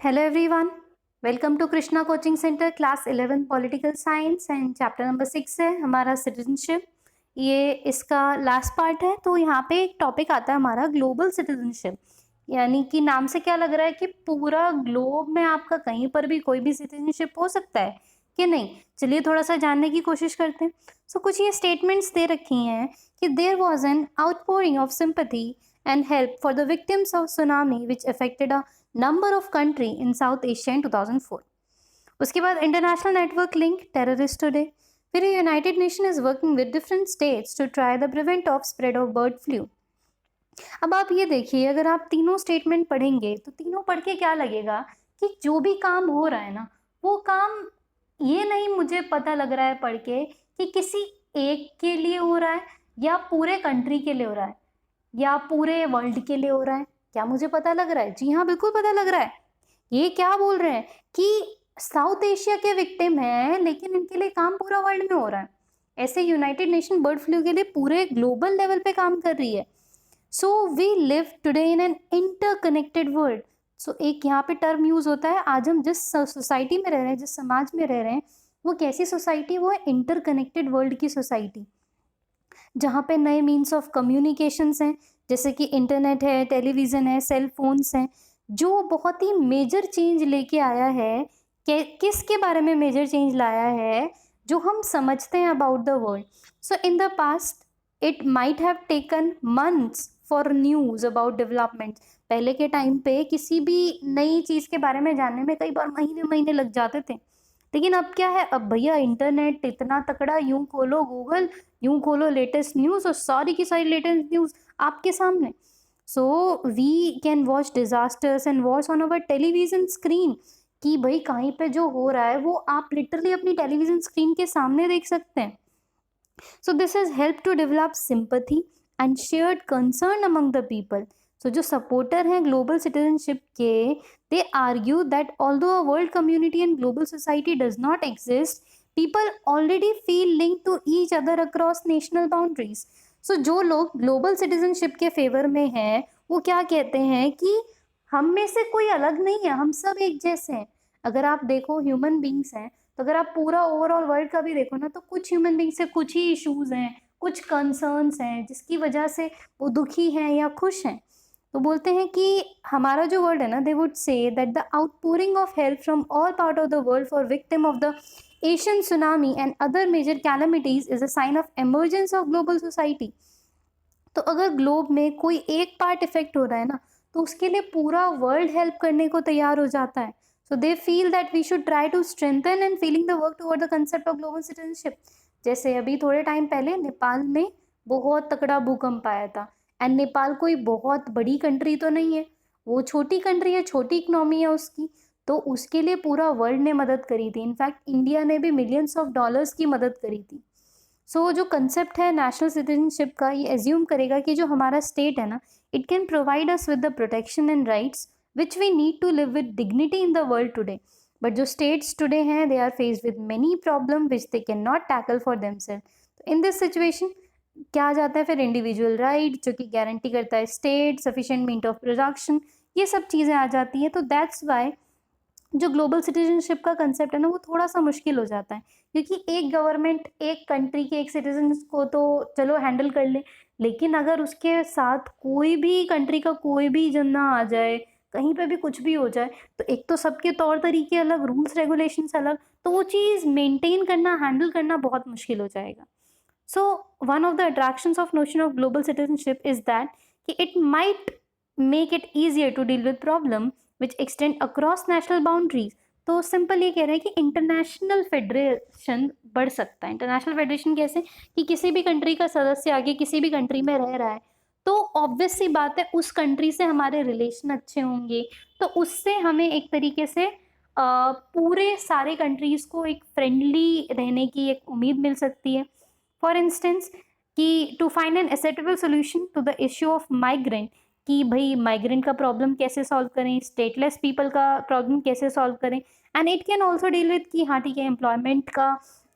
Hello everyone, welcome to Krishna coaching centre class 11 political science and chapter number 6 है हमारा citizenship. ये इसका last part है। तो यहाँ पे एक टॉपिक आता है हमारा ग्लोबल सिटीजनशिप, यानी कि नाम से क्या लग रहा है कि पूरा ग्लोब में आपका कहीं पर भी कोई भी सिटीजनशिप हो सकता है कि नहीं। चलिए थोड़ा सा जानने की कोशिश करते हैं। कुछ ये स्टेटमेंट्स दे रखी हैं कि there was an outpouring of sympathy and help for the victims of tsunami which affected a number of countries in South Asia in 2004. उसके बाद international network link terrorist today. फिर United Nation is working with different states to try the prevent of spread of bird flu. अब आप ये देखिए, अगर आप तीनों स्टेटमेंट पढ़ेंगे तो तीनों पढ़ के क्या लगेगा कि जो भी काम हो रहा है ना, वो काम ये नहीं मुझे पता लग रहा है पढ़ के कि किसी एक के लिए हो रहा है या पूरे कंट्री के लिए हो रहा है या पूरे वर्ल्ड के लिए हो रहा है। क्या मुझे पता लग रहा है? जी हाँ, बिल्कुल पता लग रहा है। ये क्या बोल रहे हैं कि साउथ एशिया के विक्टिम हैं, लेकिन इनके लिए काम पूरा वर्ल्ड में हो रहा है। ऐसे यूनाइटेड नेशन बर्ड फ्लू के लिए पूरे ग्लोबल लेवल पे काम कर रही है। So we live today in an interconnected world. So एक यहाँ पे टर्म यूज होता है, आज हम जिस सोसाइटी में रह रहे हैं, जिस समाज में रह रहे हैं, वो कैसी सोसाइटी? वो है इंटरकनेक्टेड वर्ल्ड की सोसाइटी, जहाँ पे नए मीन्स ऑफ कम्युनिकेशंस हैं, जैसे कि इंटरनेट है, टेलीविज़न है, सेल फोन्स हैं, जो बहुत ही मेजर चेंज लेके आया है। किसके बारे में मेजर चेंज लाया है? जो हम समझते हैं about the world. So in the past it might have taken months for news about development. पहले के टाइम पे किसी भी नई चीज़ के बारे में जानने में कई बार महीने महीने लग जाते थे, लेकिन अब क्या है? अब भैया इंटरनेट इतना तकड़ा, यूं खोलो गूगल, यूं खोलो लेटेस्ट न्यूज़ और सारी की सारी लेटेस्ट न्यूज़ आपके सामने। So we can watch disasters and watch on our television screen, कि भाई कहीं पे जो हो रहा है वो आप लिटरली अपनी टेलीविजन स्क्रीन के सामने देख सकते हैं। So this is help to develop sympathy and shared concern among the people. So जो सपोर्टर हैं ग्लोबल सिटीजनशिप के, they argue that although a world community and global society does not exist, people already feel linked to each other across national boundaries. So जो लोग global citizenship के favour में हैं, वो क्या कहते हैं कि हम में से कोई अलग नहीं है, हम सब एक जैसे हैं। अगर आप देखो ह्यूमन बींग्स हैं, तो अगर आप पूरा ओवरऑल वर्ल्ड का भी देखो ना, तो कुछ ह्यूमन बींग्स से कुछ ही इश्यूज हैं, कुछ कंसर्न्स हैं, जिसकी वजह से वो दुखी हैं या खुश हैं। तो बोलते हैं कि हमारा जो वर्ल्ड है ना, they would say that the outpouring of help from all part of the world for victim of the Asian tsunami and other major calamities is a sign of emergence of global society. तो अगर globe में कोई एक part effect हो रहा है ना, तो उसके लिए पूरा वर्ल्ड हेल्प करने को तैयार हो जाता है। So they feel that we should try to strengthen and feeling the work toward the concept of global citizenship. जैसे अभी थोड़े टाइम पहले नेपाल में बहुत तगड़ा भूकंप आया था, एंड नेपाल कोई बहुत बड़ी कंट्री तो नहीं है, वो छोटी कंट्री है, छोटी इकनॉमी है उसकी। तो उसके लिए पूरा वर्ल्ड ने मदद करी थी। इनफैक्ट इंडिया ने भी मिलियंस ऑफ डॉलर्स की मदद करी थी। सो जो कंसेप्ट है नेशनल सिटीजनशिप का, ये एज्यूम करेगा कि जो हमारा स्टेट है ना, it can provide us with the protection and rights which we need to live with dignity in the world today. But जो स्टेट्स टुडे हैं, they are faced with many problem which they can not tackle for themself. तो in this situation क्या आ जाता है फिर? Individual right, जो कि guarantee करता है state, sufficient mean of production, ये सब चीज़ें आ जाती हैं। तो दैट्स वाई जो ग्लोबल सिटीजनशिप का कंसेप्ट है ना, वो थोड़ा सा मुश्किल हो जाता है, क्योंकि एक गवर्नमेंट एक कंट्री के एक सिटीजन को तो चलो हैंडल कर ले, लेकिन अगर उसके साथ कोई भी कंट्री का कोई भी जन्ना आ जाए, कहीं पे भी कुछ भी हो जाए, तो एक तो सबके तौर तरीके अलग, रूल्स रेगुलेशंस अलग, तो वो चीज़ मेंटेन करना, हैंडल करना बहुत मुश्किल हो जाएगा। So one of the attractions of notion of global citizenship is that it might make it easier to deal with problem which extend across national boundaries. तो सिंपल ये कह रहे हैं कि इंटरनेशनल फेडरेशन बढ़ सकता है। इंटरनेशनल फेडरेशन कैसे? कि किसी भी कंट्री का सदस्य आगे किसी भी कंट्री में रह रहा है, तो ऑब्वियस सी बात है उस कंट्री से हमारे रिलेशन अच्छे होंगे, तो उससे हमें एक तरीके से पूरे सारे कंट्रीज़ को एक फ्रेंडली रहने की एक उम्मीद मिल सकती है। फॉर इंस्टेंस कि to find an acceptable solution to the issue of migrant, कि भाई माइग्रेंट का प्रॉब्लम कैसे सॉल्व करें, स्टेटलेस पीपल का प्रॉब्लम कैसे सॉल्व करें, and it can also deal with कि हाँ ठीक है, एम्प्लॉयमेंट का,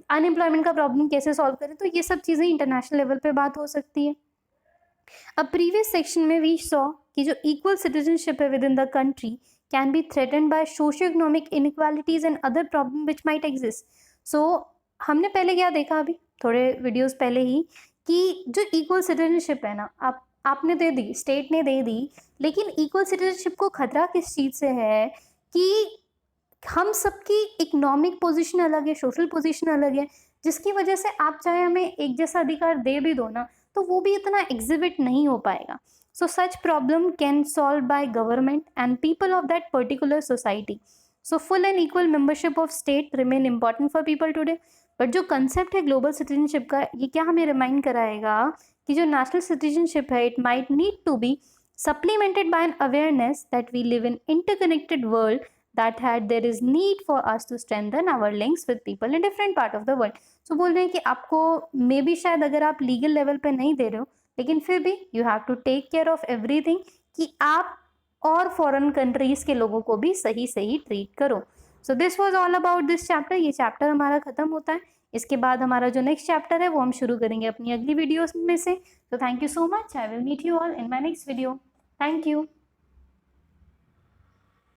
अनएम्प्लॉयमेंट का प्रॉब्लम कैसे सॉल्व करें। तो ये सब चीज़ें इंटरनेशनल लेवल पे बात हो सकती है। अब प्रीवियस सेक्शन में वी सॉ कि जो इक्वल सिटीजनशिप है with in the country can be threatened by socio-economic inequalities and other problem which might exist. So हमने पहले क्या देखा अभी थोड़े वीडियोस पहले ही कि जो इक्वल सिटीजनशिप है ना, आपने दे दी, स्टेट ने दे दी, लेकिन इक्वल सिटीजनशिप को खतरा किस चीज़ से है कि हम सबकी इकोनॉमिक पोजीशन अलग है, सोशल पोजीशन अलग है, जिसकी वजह से आप चाहे हमें एक जैसा अधिकार दे भी दो ना, तो वो भी इतना एग्जिबिट नहीं हो पाएगा. So such problem can solved by government and people of that particular society. So full and equal membership of state remain important for people today. But जो कंसेप्ट है ग्लोबल सिटीजनशिप का, ये क्या हमें रिमाइंड कराएगा कि जो नेशनल सिटीजनशिप है, it might need to be supplemented by an awareness that we live in interconnected world that had there is need for us to strengthen our links with people in different part of the world. So बोल रहे हैं कि आपको may be शायद अगर आप legal level पे नहीं दे रहे हो, लेकिन फिर भी you have to take care of everything कि आप और फॉरेन कंट्रीज के लोगों को भी सही सही ट्रीट करो. So this was all about this chapter. ये चैप्टर हमारा खत्म होता है. इसके बाद हमारा जो नेक्स्ट चैप्टर है वो हम शुरू करेंगे अपनी अगली वीडियोस में से. So thank you so much. I will meet you all in my next video. Thank you.